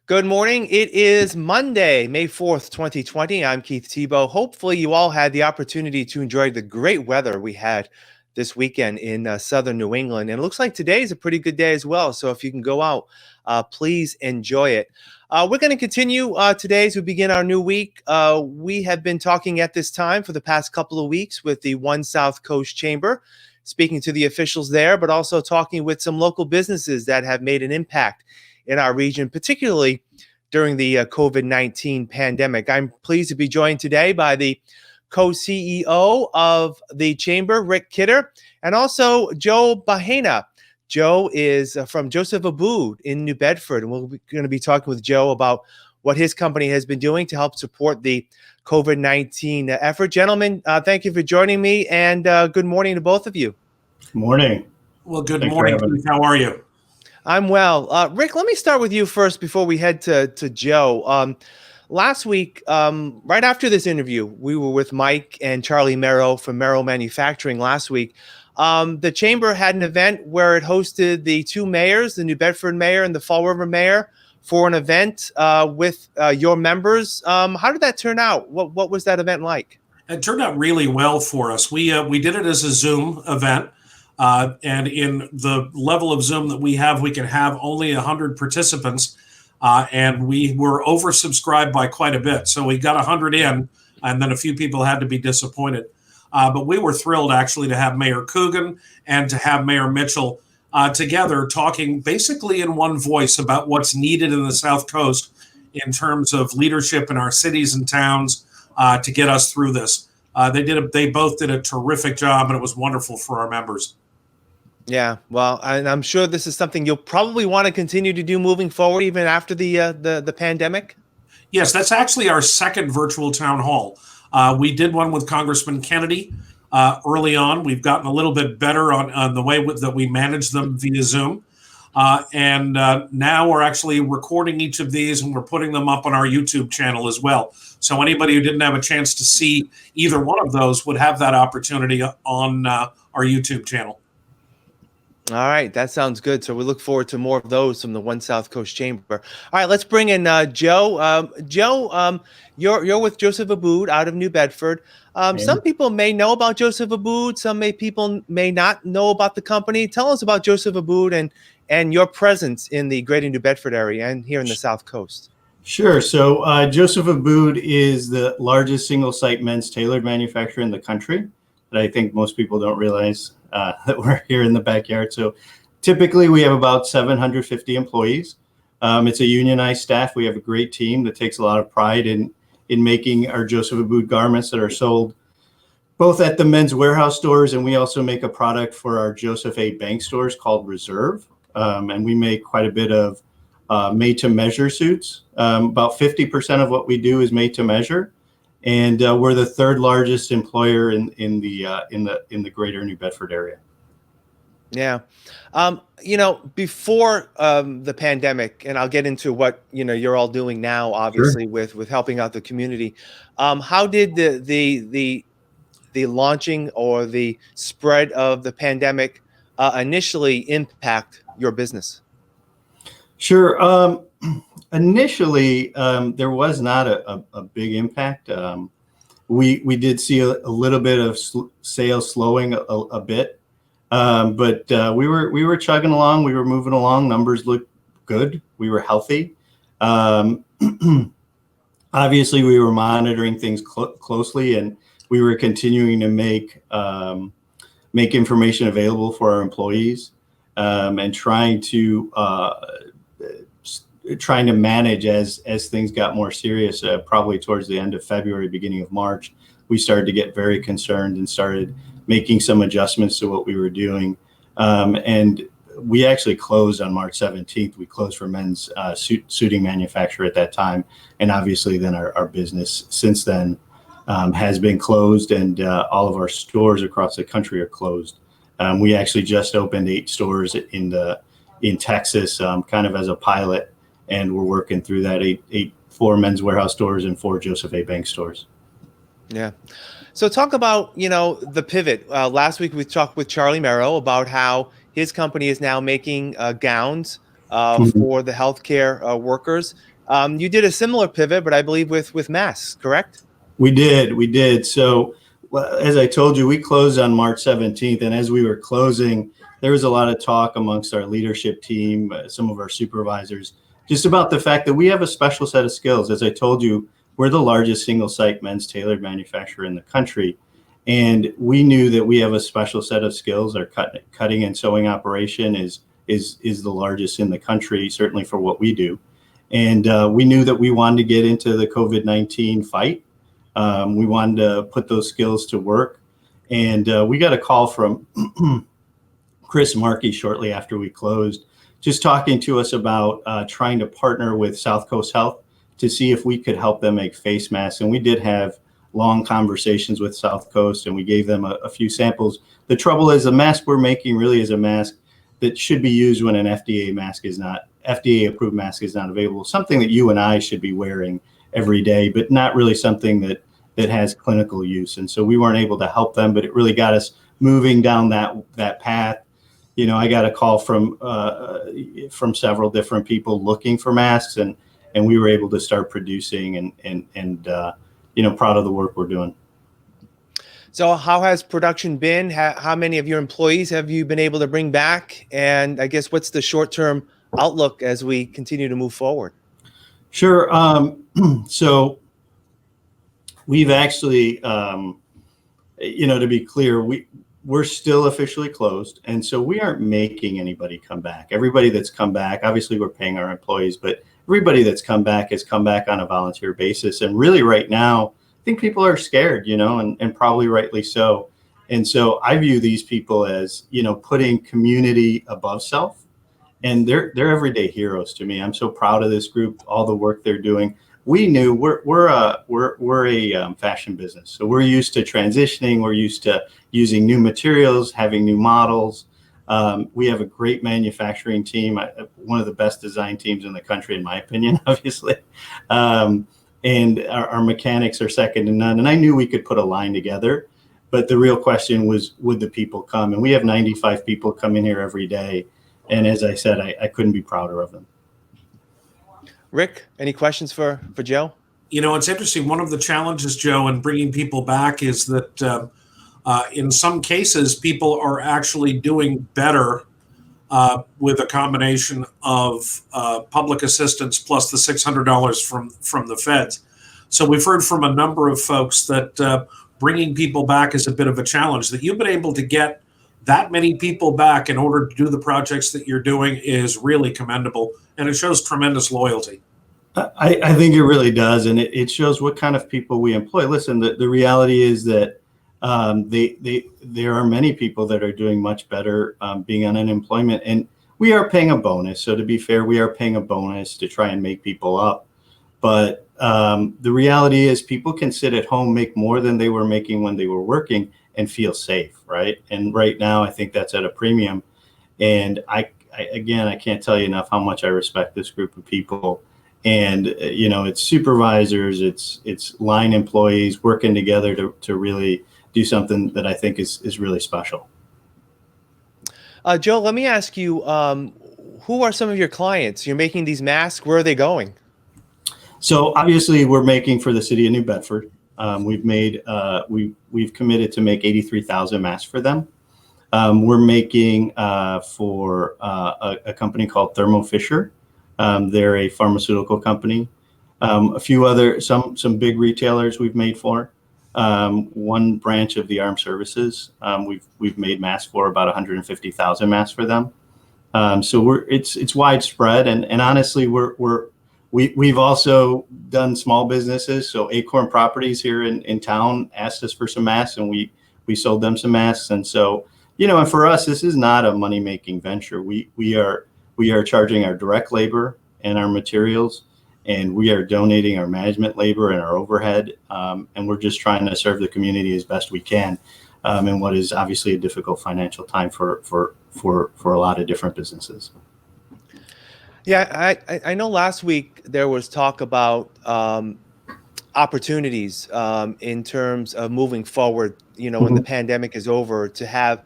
Good morning. It is Monday, May 4th, 2020. I'm Keith Thibault. Hopefully, you all had the opportunity to enjoy the great weather we had this weekend in southern New England. And it looks like today is a pretty good day as well. So if you can go out, please enjoy it. We're going to continue today as we begin our new week. We have been talking at this time for the past couple of weeks with the One SouthCoast Chamber, speaking to the officials there, but also talking with some local businesses that have made an impact in our region, particularly during the COVID-19 pandemic. I'm pleased to be joined today by the co-CEO of the Chamber, Rick Kidder, and also Joe Bahena. Joe is from Joseph Abboud in New Bedford, and we're going to be talking with Joe about what his company has been doing to help support the COVID-19 effort. Gentlemen, thank you for joining me, and good morning to both of you. Good morning. Well, good morning, Keith. How are you? I'm well. Rick, let me start with you first before we head to Joe. Last week, right after this interview, we were with Mike and Charlie Merrow from Merrow Manufacturing last week. The Chamber had an event where it hosted the two mayors, the New Bedford mayor and the Fall River mayor, for an event with your members. How did that turn out? What was that event like? It turned out really well for us. We did it as a Zoom event. And in the level of Zoom that we have, we can have only 100 participants. And we were oversubscribed by quite a bit. So we got 100 in, and then a few people had to be disappointed. But we were thrilled, actually, to have Mayor Coogan and to have Mayor Mitchell together talking basically in one voice about what's needed in the South Coast in terms of leadership in our cities and towns to get us through this. They both did a terrific job, and it was wonderful for our members. Yeah, well, and I'm sure this is something you'll probably want to continue to do moving forward, even after the pandemic. Yes, that's actually our second virtual town hall. We did one with Congressman Kennedy early on. We've gotten a little bit better on the way that we manage them via Zoom. And now we're actually recording each of these, and we're putting them up on our YouTube channel as well. So anybody who didn't have a chance to see either one of those would have that opportunity on our YouTube channel. All right, that sounds good. So we look forward to more of those from the One SouthCoast Chamber. All right, let's bring in Joe. Joe, you're with Joseph Abboud out of New Bedford. Some people may know about Joseph Abboud. People may not know about the company. Tell us about Joseph Abboud and your presence in the greater New Bedford area and here in the South Coast. Sure. So Joseph Abboud is the largest single-site men's tailored manufacturer in the country. That I think most people don't realize that we're here in the backyard. So typically we have about 750 employees. It's a unionized staff. We have a great team that takes a lot of pride in making our Joseph Abboud garments that are sold both at the men's warehouse stores, and we also make a product for our Joseph A. Bank stores called Reserve. And we make quite a bit of made-to-measure suits. About 50% of what we do is made to measure. And we're the third largest employer in the greater New Bedford area. Yeah. Before the pandemic, and I'll get into what, you're all doing now, obviously, sure, with helping out the community. How did the launching or the spread of the pandemic initially impact your business? Sure. Initially, there was not a big impact. We did see a little bit of sales slowing a bit, but we were chugging along. We were moving along. Numbers looked good. We were healthy. Obviously, we were monitoring things closely, and we were continuing to make information available for our employees, and trying to manage as things got more serious. Probably towards the end of February, beginning of March, we started to get very concerned and started making some adjustments to what we were doing. And we actually closed on March 17th. We closed for men's suiting manufacturer at that time. And obviously then our business since then has been closed, and all of our stores across the country are closed. We actually just opened 8 stores in Texas, kind of as a pilot. And we're working through that 4 men's warehouse stores and 4 Joseph A. Bank stores. Yeah. So talk about, the pivot. Last week we talked with Charlie Merrow about how his company is now making gowns for the healthcare workers. You did a similar pivot, but I believe with masks, correct? We did. So, well, as I told you, we closed on March 17th. And as we were closing, there was a lot of talk amongst our leadership team, some of our supervisors, just about the fact that we have a special set of skills. As I told you, we're the largest single site men's tailored manufacturer in the country. And we knew that we have a special set of skills. Our cutting and sewing operation is the largest in the country, certainly for what we do. And we knew that we wanted to get into the COVID-19 fight. We wanted to put those skills to work. And we got a call from Chris Markey shortly after we closed, just talking to us about trying to partner with South Coast Health to see if we could help them make face masks. And we did have long conversations with South Coast, and we gave them a few samples. The trouble is the mask we're making really is a mask that should be used when an FDA approved mask is not available, something that you and I should be wearing every day, but not really something that has clinical use. And so we weren't able to help them, but it really got us moving down that path. You know, I got a call from several different people looking for masks, and we were able to start producing and proud of the work we're doing. So how has production been? How many of your employees have you been able to bring back? And I guess what's the short-term outlook as we continue to move forward? Sure. So we've actually, to be clear, we're still officially closed. And so we aren't making anybody come back. Everybody that's come back, obviously we're paying our employees, but everybody that's come back has come back on a volunteer basis. And really right now, I think people are scared, and probably rightly so. And so I view these people as, putting community above self. And they're everyday heroes to me. I'm so proud of this group, all the work they're doing. We knew we're a fashion business, so we're used to transitioning. We're used to using new materials, having new models. We have a great manufacturing team, one of the best design teams in the country, in my opinion, obviously. And our mechanics are second to none. And I knew we could put a line together, but the real question was, would the people come? And we have 95 people come in here every day. And as I said, I couldn't be prouder of them. Rick, any questions for Joe? It's interesting. One of the challenges, Joe, in bringing people back is that in some cases, people are actually doing better with a combination of public assistance plus the $600 from the feds. So we've heard from a number of folks that bringing people back is a bit of a challenge. That you've been able to get that many people back in order to do the projects that you're doing is really commendable, and it shows tremendous loyalty. I think it really does, and it shows what kind of people we employ. Listen, the reality is that there are many people that are doing much better being on unemployment, and we are paying a bonus. So to be fair, we are paying a bonus to try and make people up. But the reality is people can sit at home, make more than they were making when they were working, and feel safe, right? And right now, I think that's at a premium. And I can't tell you enough how much I respect this group of people. And it's supervisors, it's line employees working together to really do something that I think is really special. Joe, let me ask you, who are some of your clients? You're making these masks. Where are they going? So obviously, we're making for the city of New Bedford. We've committed to make 83,000 masks for them. We're making for a company called Thermo Fisher. They're a pharmaceutical company. A few other some big retailers we've made for. One branch of the armed services. We've made masks for about 150,000 masks for them. So it's widespread, and honestly, we've also done small businesses. So Acorn Properties here in town asked us for some masks, and we sold them some masks. And so, and for us, this is not a money-making venture. We are charging our direct labor and our materials, and we are donating our management labor and our overhead. And we're just trying to serve the community as best we can in what is obviously a difficult financial time for a lot of different businesses. Yeah, I know last week there was talk about opportunities in terms of moving forward, when the pandemic is over, to have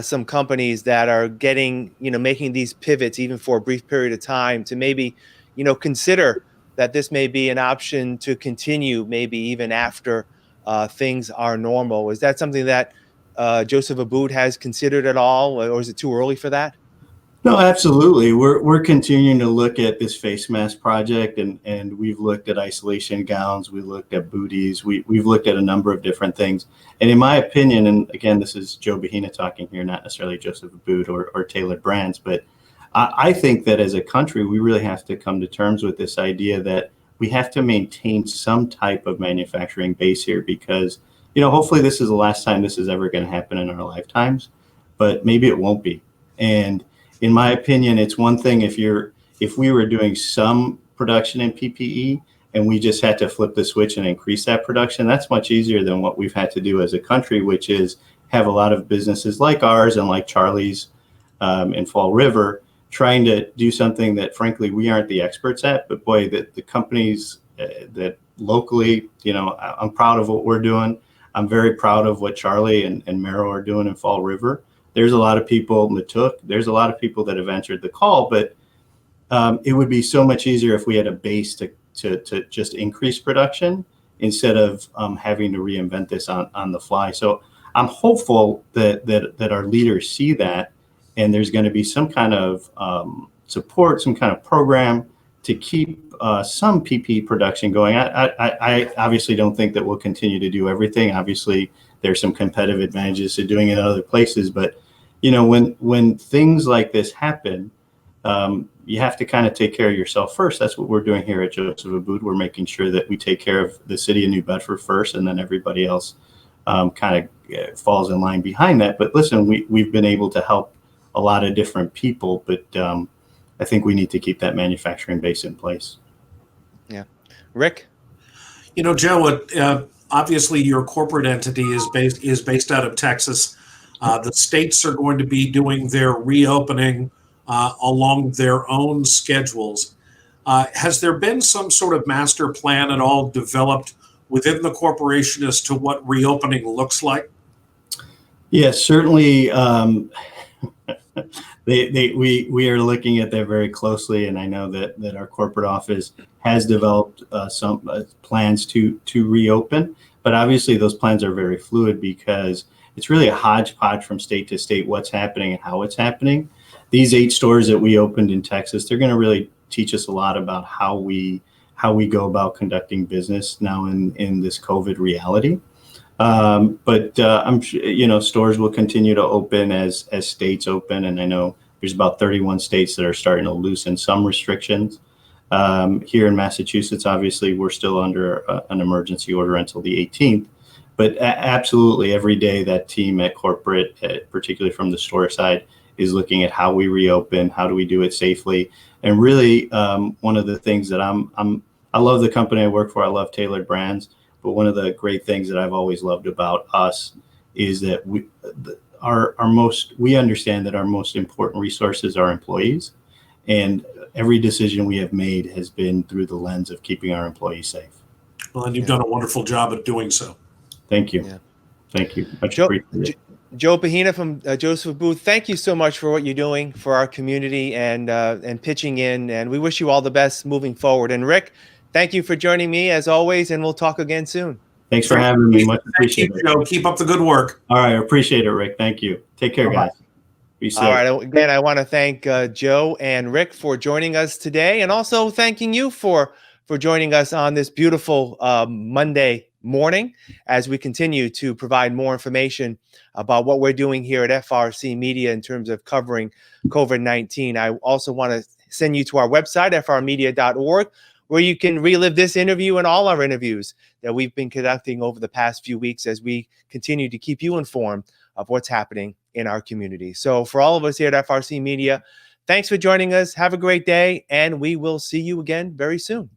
some companies that are making these pivots even for a brief period of time to maybe, consider that this may be an option to continue, maybe even after things are normal. Is that something that Joseph Abboud has considered at all, or is it too early for that? No, absolutely. We're continuing to look at this face mask project, and we've looked at isolation gowns, we looked at booties, we've looked at a number of different things. And in my opinion, and again, this is Joe Bahena talking here, not necessarily Joseph Abboud or Tailored Brands, but I think that as a country, we really have to come to terms with this idea that we have to maintain some type of manufacturing base here, because, hopefully this is the last time this is ever going to happen in our lifetimes, but maybe it won't be. And in my opinion, it's one thing if we were doing some production in PPE and we just had to flip the switch and increase that production. That's much easier than what we've had to do as a country, which is have a lot of businesses like ours and like Charlie's in Fall River trying to do something that, frankly, we aren't the experts at. But boy, the companies that locally, I'm proud of what we're doing. I'm very proud of what Charlie and Merrill are doing in Fall River. There's a lot of people, Matuk, there's a lot of people that have answered the call, but it would be so much easier if we had a base to just increase production instead of having to reinvent this on the fly. So I'm hopeful that our leaders see that, and there's going to be some kind of support, some kind of program to keep some PP production going. I obviously don't think that we'll continue to do everything. Obviously, there's some competitive advantages to doing it in other places, but when things like this happen, you have to kind of take care of yourself first. That's what we're doing here at Joseph Abboud. We're making sure that we take care of the city of New Bedford first, and then everybody else kind of falls in line behind that. But listen, we've been able to help a lot of different people, but I think we need to keep that manufacturing base in place. Yeah. Rick? Joe, obviously your corporate entity is based out of Texas. The states are going to be doing their reopening along their own schedules. Has there been some sort of master plan at all developed within the corporation as to what reopening looks like? Yes, certainly. We are looking at that very closely, and I know that our corporate office has developed some plans to reopen, but obviously those plans are very fluid because it's really a hodgepodge from state to state what's happening and how it's happening. These 8 stores that we opened in Texas, they're going to really teach us a lot about how we go about conducting business now in this COVID reality. But I'm sure, stores will continue to open as states open. And I know there's about 31 states that are starting to loosen some restrictions. Here in Massachusetts, obviously, we're still under an emergency order until the 18th. But absolutely every day that team at corporate, particularly from the store side, is looking at how we reopen, how do we do it safely. And really, one of the things that I love the company I work for. I love Tailored Brands. But one of the great things that I've always loved about us is that we understand that our most important resources are employees, and every decision we have made has been through the lens of keeping our employees safe. Well, and you've done a wonderful job at doing so. Thank you. Yeah. Thank you. Much appreciated. Joe Bahena from Joseph Abboud, thank you so much for what you're doing for our community and pitching in, and we wish you all the best moving forward. And Rick, thank you for joining me as always, and we'll talk again soon. Thanks for having me. Much appreciated. Thank you, Joe. Keep up the good work. All right. I appreciate it, Rick. Thank you. Take care, guys. Be safe. All right. Again, I want to thank Joe and Rick for joining us today, and also thanking you for joining us on this beautiful Monday morning as we continue to provide more information about what we're doing here at FRCmedia in terms of covering COVID-19. I also want to send you to our website, frmedia.org, where you can relive this interview and all our interviews that we've been conducting over the past few weeks as we continue to keep you informed of what's happening in our community. So for all of us here at FRCmedia, thanks for joining us. Have a great day, and we will see you again very soon.